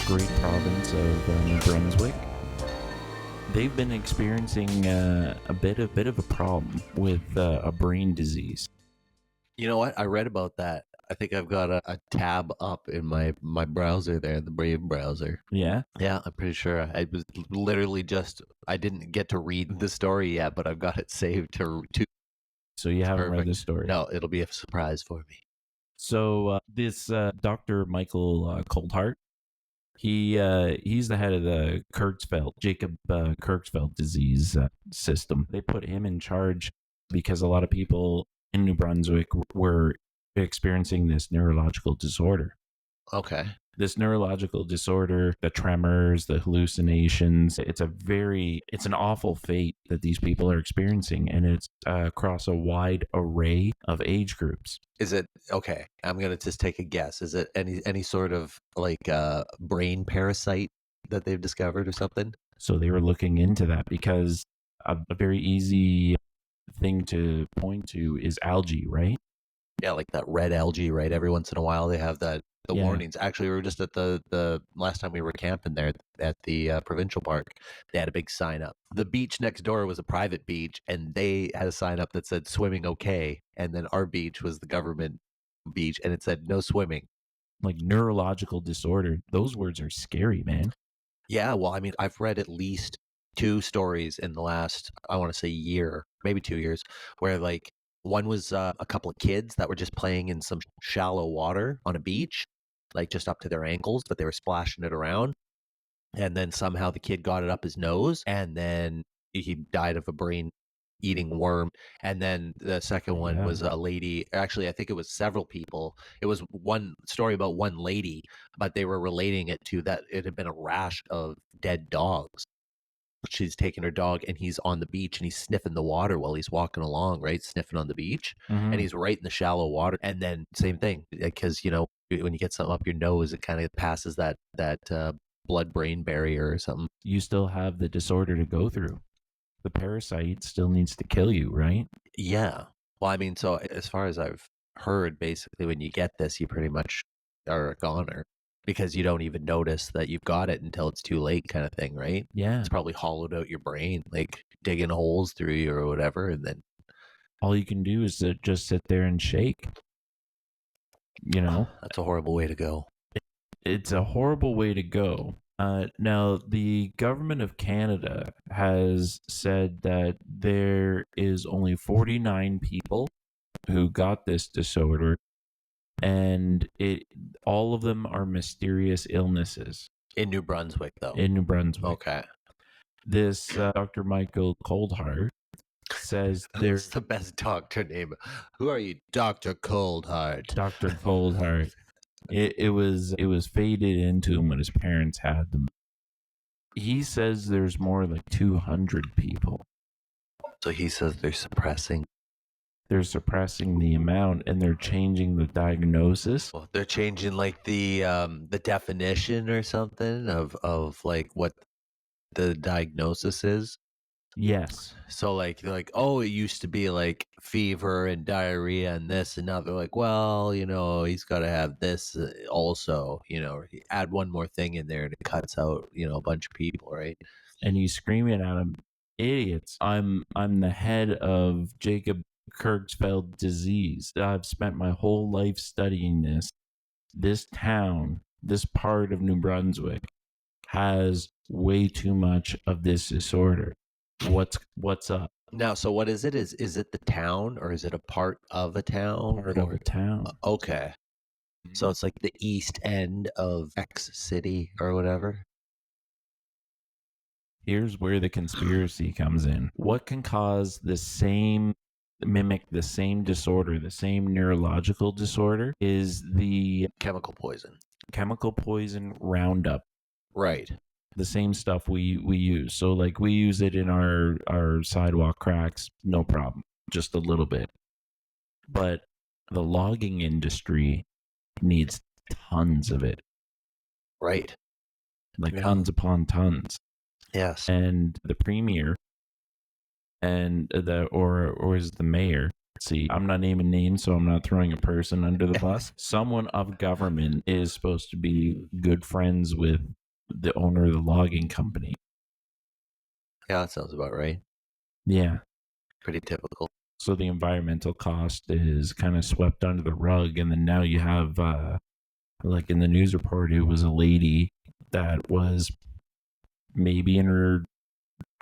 great province of New Brunswick. They've been experiencing a bit of a problem with a brain disease. You know what? I read about that. I think I've got a tab up in my browser there, the Brave browser. Yeah? Yeah, I'm pretty sure. I was literally I didn't get to read the story yet, but I've got it saved to So you haven't read perfect. the story? No, it'll be a surprise for me. So this Dr. Michael Coldheart, he's the head of the Jacob Kirksveld disease system. They put him in charge because a lot of people in New Brunswick were experiencing this neurological disorder. Okay. This neurological disorder, the tremors, the hallucinations, it's an awful fate that these people are experiencing, and it's across a wide array of age groups. Is it okay? I'm gonna just take a guess. Is it any sort of like brain parasite that they've discovered or something? So they were looking into that because a very easy thing to point to is algae, right? Yeah, like that red algae, right? Every once in a while they have the Yeah. warnings. Actually, we were just at the last time we were camping there at the provincial park. They had a big sign up. The beach next door was a private beach, and they had a sign up that said "swimming okay," and then our beach was the government beach, and it said "no swimming." Like neurological disorder. Those words are scary, man. Yeah, well, I mean, I've read at least 2 stories in the last, I want to say year, maybe 2 years, where like one was a couple of kids that were just playing in some shallow water on a beach, like just up to their ankles, but they were splashing it around. And then somehow the kid got it up his nose, and then he died of a brain eating worm. And then the second one was a lady. Actually, I think it was several people. It was one story about one lady, but they were relating it to that it had been a rash of dead dogs. She's taking her dog, and he's on the beach, and he's sniffing the water while he's walking along, right? Sniffing on the beach. Mhm. And he's right in the shallow water. And then same thing, because, you know, when you get something up your nose, it kind of passes that blood-brain barrier or something. You still have the disorder to go through. The parasite still needs to kill you, right? Yeah. Well, I mean, so as far as I've heard, basically, when you get this, you pretty much are a goner because you don't even notice that you've got it until it's too late, kind of thing, right? Yeah. It's probably hollowed out your brain, like digging holes through you or whatever, and then all you can do is to just sit there and shake. You know? That's a horrible way to go. It's a horrible way to go. Now, the government of Canada has said that there is only 49 people who got this disorder, and all of them are mysterious illnesses. In New Brunswick, though. In New Brunswick. Okay. This Dr. Michael Coldheart says There's the best doctor name. Who are you, Dr. Coldheart? Dr. Coldheart. It was faded into him when his parents had them. He says there's more like 200 people. So he says they're suppressing. They're suppressing the amount, and they're changing the diagnosis. Well, they're changing like the definition or something of like what the diagnosis is. Yes. So like they're like, oh, it used to be like fever and diarrhea and this, and now they're like, well, you know, he's got to have this also, you know, add one more thing in there and it cuts out, you know, a bunch of people, right? And he's screaming at them, idiots! I'm the head of Jacob Kirksveld disease. I've spent my whole life studying this. This town, this part of New Brunswick, has way too much of this disorder. What's up? Now, so what is it? Is it the town, or is it a part of a town? Part of a town. Okay. So it's like the east end of X city or whatever. Here's where the conspiracy comes in. What can cause mimic the same disorder, the same neurological disorder, is the chemical poison. Chemical poison Roundup. Right. The same stuff we use. So like we use it in our sidewalk cracks, no problem. Just a little bit. But the logging industry needs tons of it. Right. Like tons upon tons. Yes. And the premier and or is the mayor. See, I'm not naming names, so I'm not throwing a person under the bus. Someone of government is supposed to be good friends with the owner of the logging company. Yeah, that sounds about right. Yeah. Pretty typical. So the environmental cost is kind of swept under the rug. And then now you have, like in the news report, it was a lady that was maybe in her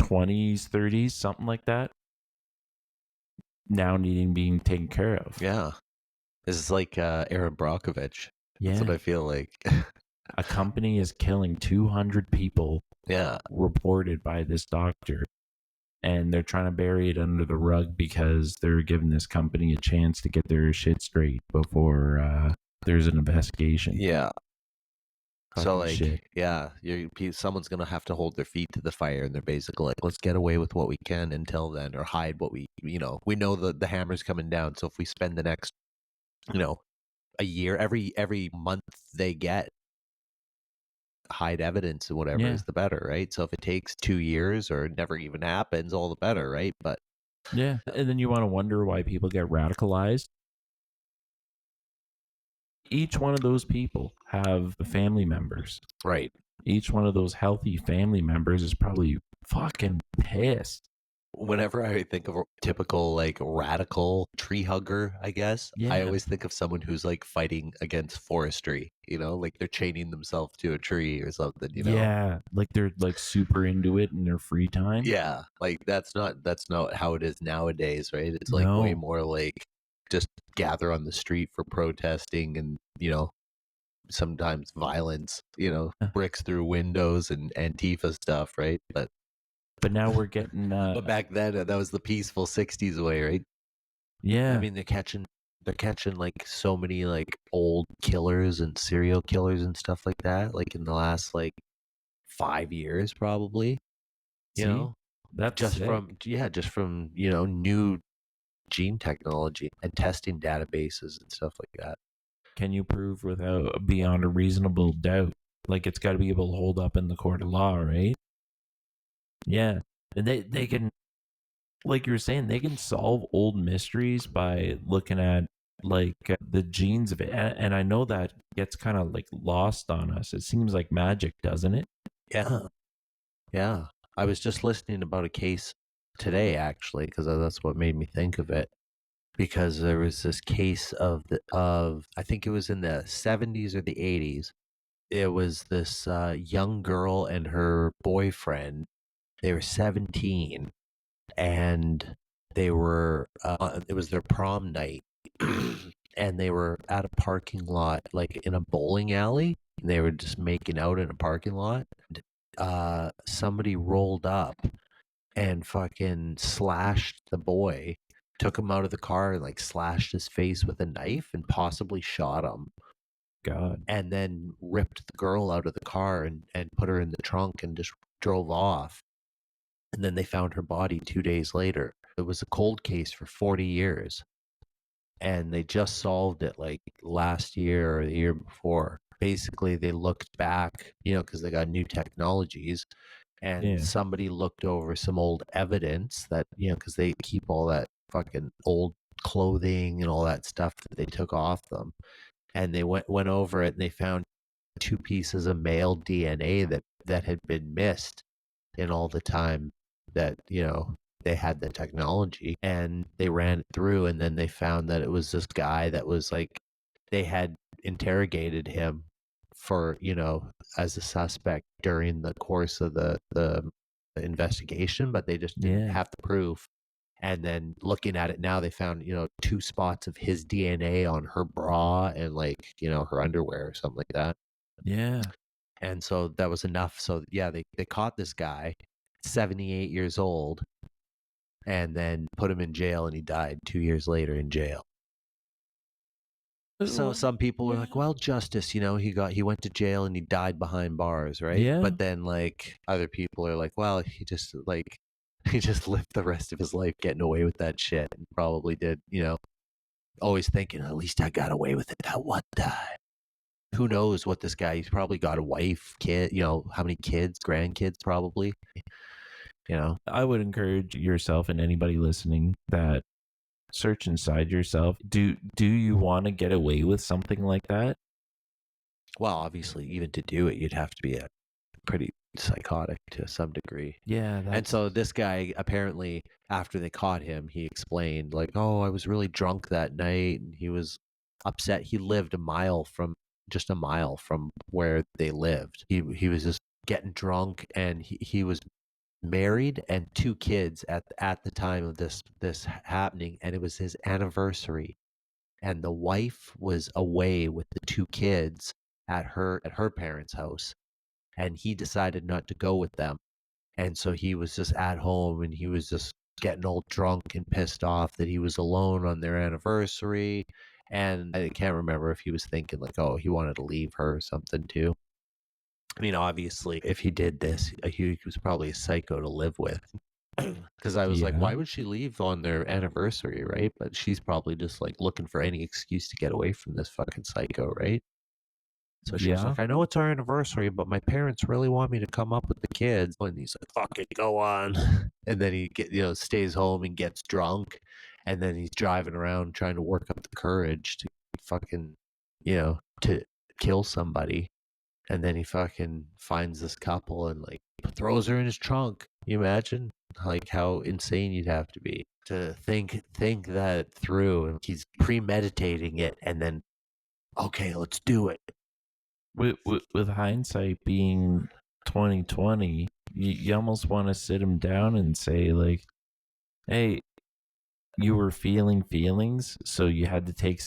20s, 30s, something like that, now needing being taken care of. Yeah. This is like Aaron Brockovich. That's what Yeah. I feel like. A company is killing 200 people Yeah. reported by this doctor, and they're trying to bury it under the rug because they're giving this company a chance to get their shit straight before there's an investigation. Yeah. Fucking So like, shit. yeah, someone's gonna have to hold their feet to the fire, and they're basically like, let's get away with what we can until then, or hide what we know the hammer's coming down. So if we spend the next, a year, every month they get hide evidence and whatever Yeah. is the better, right? So if it takes 2 years or it never even happens, all the better, right? But Yeah. And then you want to wonder why people get radicalized. Each one of those people have family members. right. Each one of those healthy family members is probably fucking pissed. Whenever I think of a typical like radical tree hugger, I guess, I Yeah. always think of someone who's like fighting against forestry, like they're chaining themselves to a tree or something. Yeah. Like they're like super into it in their free time. Yeah, like that's not how it is nowadays, right? It's like way No. more like just gather on the street for protesting and, sometimes violence, bricks through windows and Antifa stuff, right? But now we're getting But back then, that was the peaceful '60s way, right? yeah. I mean, they're catching like so many like old killers and serial killers and stuff like that, like in the last like 5 years, probably. You See? know, That's just sick. from new gene technology and testing databases and stuff like that. Can you prove without beyond a reasonable doubt? Like it's got to be able to hold up in the court of law, right? Yeah. And they can, like you were saying, they can solve old mysteries by looking at like the genes of it. And I know that gets kind of like lost on us. It seems like magic, doesn't it? Yeah, yeah. I was just listening about a case today, actually, because that's what made me think of it. Because there was this case of I think it was in the '70s or the '80s. It was this young girl and her boyfriend. They were 17, and it was their prom night, and they were at a parking lot, like in a bowling alley. And they were just making out in a parking lot. Somebody rolled up and fucking slashed the boy, took him out of the car and like slashed his face with a knife and possibly shot him. God. And then ripped the girl out of the car and put her in the trunk and just drove off. And then they found her body 2 days later. It was a cold case for 40 years. And they just solved it like last year or the year before. Basically, they looked back, because they got new technologies, and Yeah. somebody looked over some old evidence that, because they keep all that fucking old clothing and all that stuff that they took off them. And they went over it and they found 2 pieces of male DNA that had been missed in all the time that, they had the technology, and they ran it through, and then they found that it was this guy that was like, they had interrogated him for, as a suspect during the course of the investigation, but they just didn't Yeah. have the proof. And then looking at it now, they found, 2 spots of his DNA on her bra and like, her underwear or something like that. Yeah. And so that was enough. So yeah, they caught this guy, 78 years old, and then put him in jail, and he died 2 years later in jail. So some people were like, well, justice, he went to jail and he died behind bars, right? Yeah. But then like other people are like, well, he just lived the rest of his life getting away with that shit, and probably did, always thinking, at least I got away with it that one time. Who knows what this guy, he's probably got a wife, kid, how many kids, grandkids probably, I would encourage yourself and anybody listening that search inside yourself. Do you want to get away with something like that? Well, obviously, even to do it, you'd have to be a pretty psychotic to some degree. Yeah, And that's so this guy, apparently, after they caught him, he explained, like, oh, I was really drunk that night, and he was upset. He lived just a mile from where they lived. He was just getting drunk, and he was married and two kids at the time of this happening, and it was his anniversary, and the wife was away with the two kids at her parents' house, and he decided not to go with them, and so he was just at home, and he was just getting all drunk and pissed off that he was alone on their anniversary. And I can't remember if he was thinking like, oh, he wanted to leave her or something too. I mean, obviously, if he did this, he was probably a psycho to live with. Because I was like, yeah, why would she leave on their anniversary, right? But she's probably just like looking for any excuse to get away from this fucking psycho, right? So she was yeah. like, I know it's our anniversary, but my parents really want me to come up with the kids. And he's like, fuck it, go on. And then he stays home and gets drunk. And then he's driving around trying to work up the courage to fucking, to kill somebody. And then he fucking finds this couple and like throws her in his trunk. You imagine like how insane you'd have to be to think that through. And he's premeditating it, and then, okay, let's do it. With hindsight being 2020, you almost want to sit him down and say like, "Hey, you were feeling feelings, so you had to take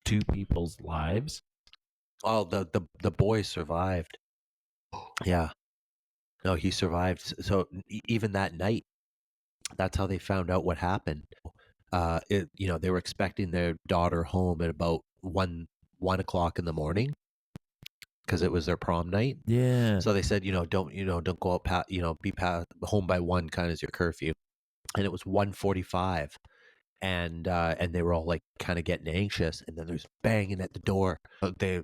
two people's lives." Oh, the boy survived. Yeah. No, he survived. So even that night, that's how they found out what happened. They were expecting their daughter home at about 1 o'clock in the morning because it was their prom night. Yeah, So they said, don't go out, be home by 1 kind of as your curfew. And it was 1:45. And they were all like kind of getting anxious, and then there's banging at the door. They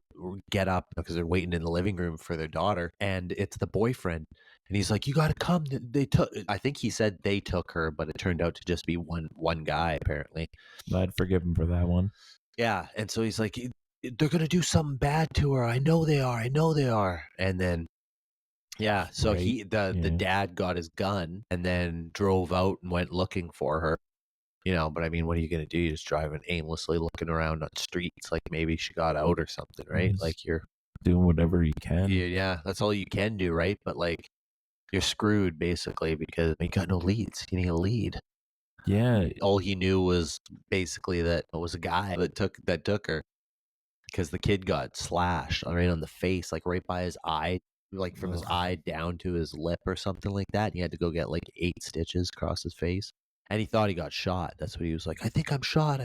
get up because they're waiting in the living room for their daughter, and it's the boyfriend, and he's like, you got to come. I think he said they took her, but it turned out to just be one guy apparently. I'd forgive him for that one. Yeah. And so he's like, they're gonna do something bad to her, I know they are. And then yeah, so Right. the dad got his gun and then drove out and went looking for her. But I mean, what are you going to do? You're just driving aimlessly, looking around on streets, like maybe she got out or something, right? Just like you're doing whatever you can. yeah, that's all you can do, right? But like you're screwed basically because you got no leads. You need a lead. Yeah, All he knew was basically that it was a guy that took her, because the kid got slashed right on the face, like right by his eye, like from his eye down to his lip or something like that. He had to go get like 8 stitches across his face. And he thought he got shot. That's what he was like, I think I'm shot.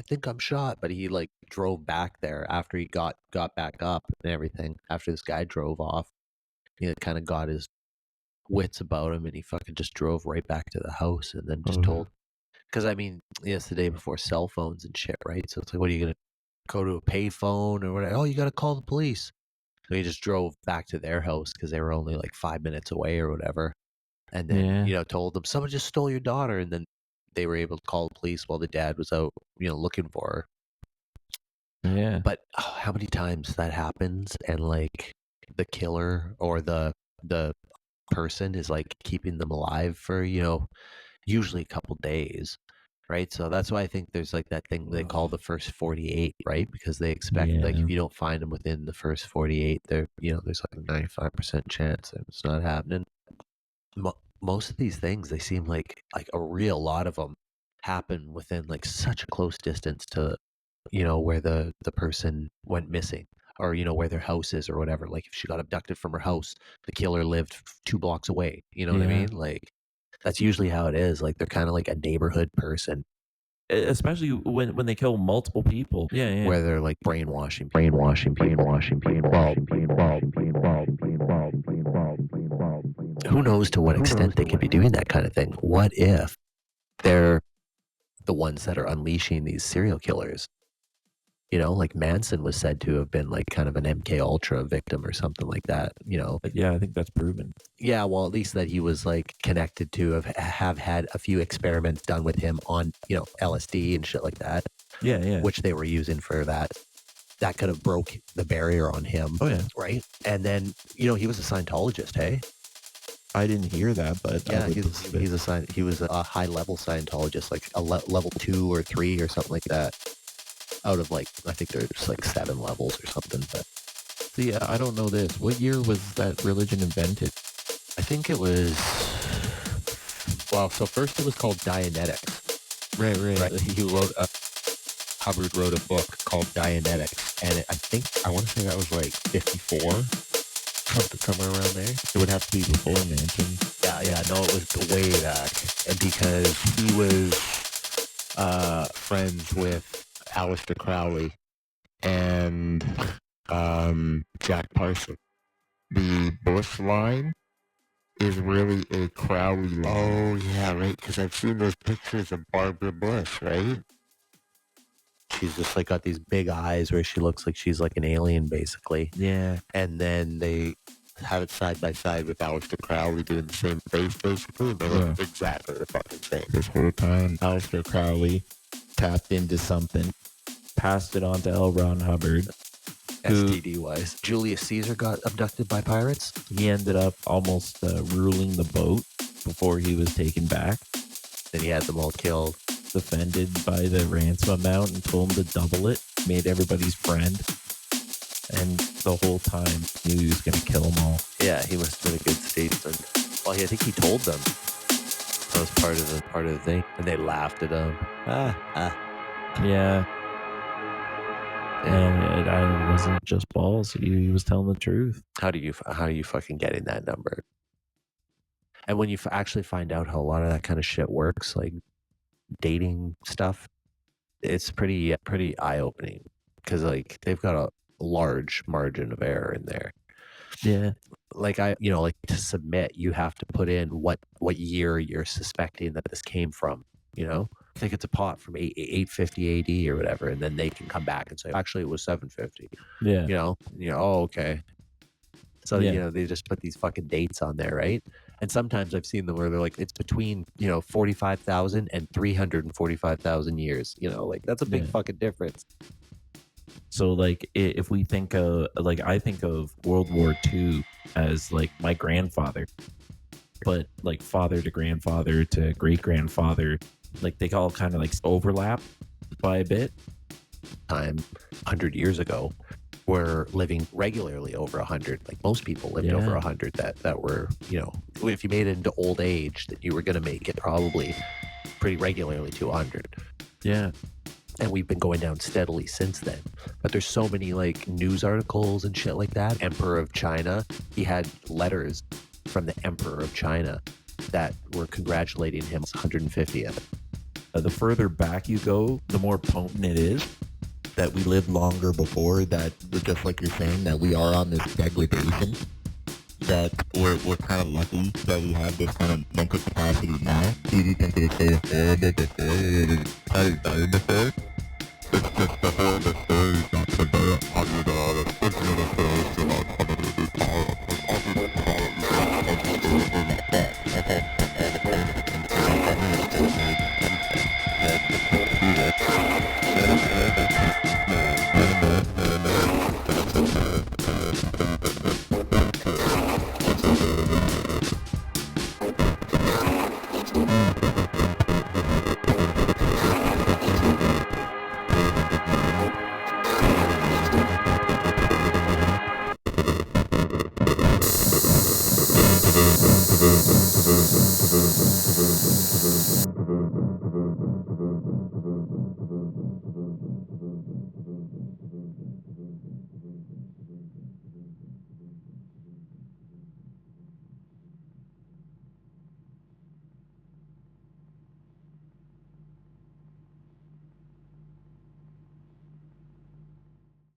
But he like drove back there after he got back up and everything. After this guy drove off, he kind of got his wits about him, and he fucking just drove right back to the house, and then just told. Because I mean, it's the day before cell phones and shit, right? So it's like, what are you gonna go to a payphone or whatever? Oh, you gotta call the police. So he just drove back to their house because they were only like 5 minutes away or whatever. And then, told them, someone just stole your daughter. And then they were able to call the police while the dad was out, looking for her. Yeah. But how many times that happens, and like the killer or the person is like keeping them alive for, usually a couple days, right? So that's why I think there's like that thing they call the first 48, right? Because they expect like if you don't find them within the first 48, there's like a 95% chance that it's not happening. Most of these things, they seem like a real lot of them happen within like such a close distance to where the person went missing, or where their house is or whatever. Like if she got abducted from her house, the killer lived 2 blocks away, what I mean? Like that's usually how it is. Like they're kind of like a neighborhood person, especially when they kill multiple people. Yeah. Where they're like brainwashing people. Who knows to what extent they could be doing that kind of thing? What if they're the ones that are unleashing these serial killers? Like Manson was said to have been like kind of an MK Ultra victim or something like that, Yeah, I think that's proven. Yeah, well, at least that he was like connected to have had a few experiments done with him on, LSD and shit like that. Yeah. Which they were using for that. that could have broke the barrier on him. Oh, yeah. Right. And then, he was a Scientologist, hey? I didn't hear that, but yeah, he was a high level Scientologist, like a level 2 or 3 or something like that. Out of like, I think there's like 7 levels or something. But see, I don't know this. What year was that religion invented? I think it was, well, so first it was called Dianetics. Right. Hubbard wrote a book called Dianetics, and I want to say that was like 54, somewhere around there. It would have to be before Manson. Yeah, no, it was way back, and because he was friends with Aleister Crowley and Jack Parson. The Bush line is really a Crowley line. Oh, yeah, right, because I've seen those pictures of Barbara Bush, right? She's just like got these big eyes where she looks like she's like an alien, basically. Yeah. And then they have it side by side with Aleister Crowley doing the same face, basically. And they look exactly the fucking same. This whole time, Aleister Crowley tapped into something, passed it on to L. Ron Hubbard. STD-wise. Julius Caesar got abducted by pirates. He ended up almost ruling the boat before he was taken back. Then he had them all killed. Offended by the ransom amount and told him to double it. Made everybody's friend. And the whole time knew he was going to kill them all. Yeah, he must have been a good statesman. Well, I think he told them. That was part of the thing. And they laughed at him. Yeah. And it wasn't just balls. He was telling the truth. How do you fucking get in that number? And when you actually find out how a lot of that kind of shit works, like dating stuff, it's pretty eye-opening, because like they've got a large margin of error in there. Yeah. Like like to submit, you have to put in what year you're suspecting that this came from, I think it's a pot from 850 AD or whatever, and then they can come back and say, actually, it was 750. Yeah. Oh, okay. So, Yeah. they just put these fucking dates on there, right? And sometimes I've seen them where they're like, it's between, 45,000 and 345,000 years. Like that's a big fucking difference. So, like, if we think of, like, I think of World War II as, like, my grandfather. But, like, father to grandfather to great-grandfather, like, they all kind of, like, overlap by a bit. Time 100 years ago, were living regularly over 100. Like most people lived over 100 that were, if you made it into old age, that you were going to make it probably pretty regularly to 100. Yeah. And we've been going down steadily since then. But there's so many like news articles and shit like that. Emperor of China, he had letters from the Emperor of China that were congratulating him 150th. The further back you go, the more potent it is. That we lived longer before, that just like you're saying, that we are on this degradation, that we're kind of lucky that we have this kind of mental capacity now. Do you think it was so horrible before? Had it better before? It's just the horrible story is not so bad. It's not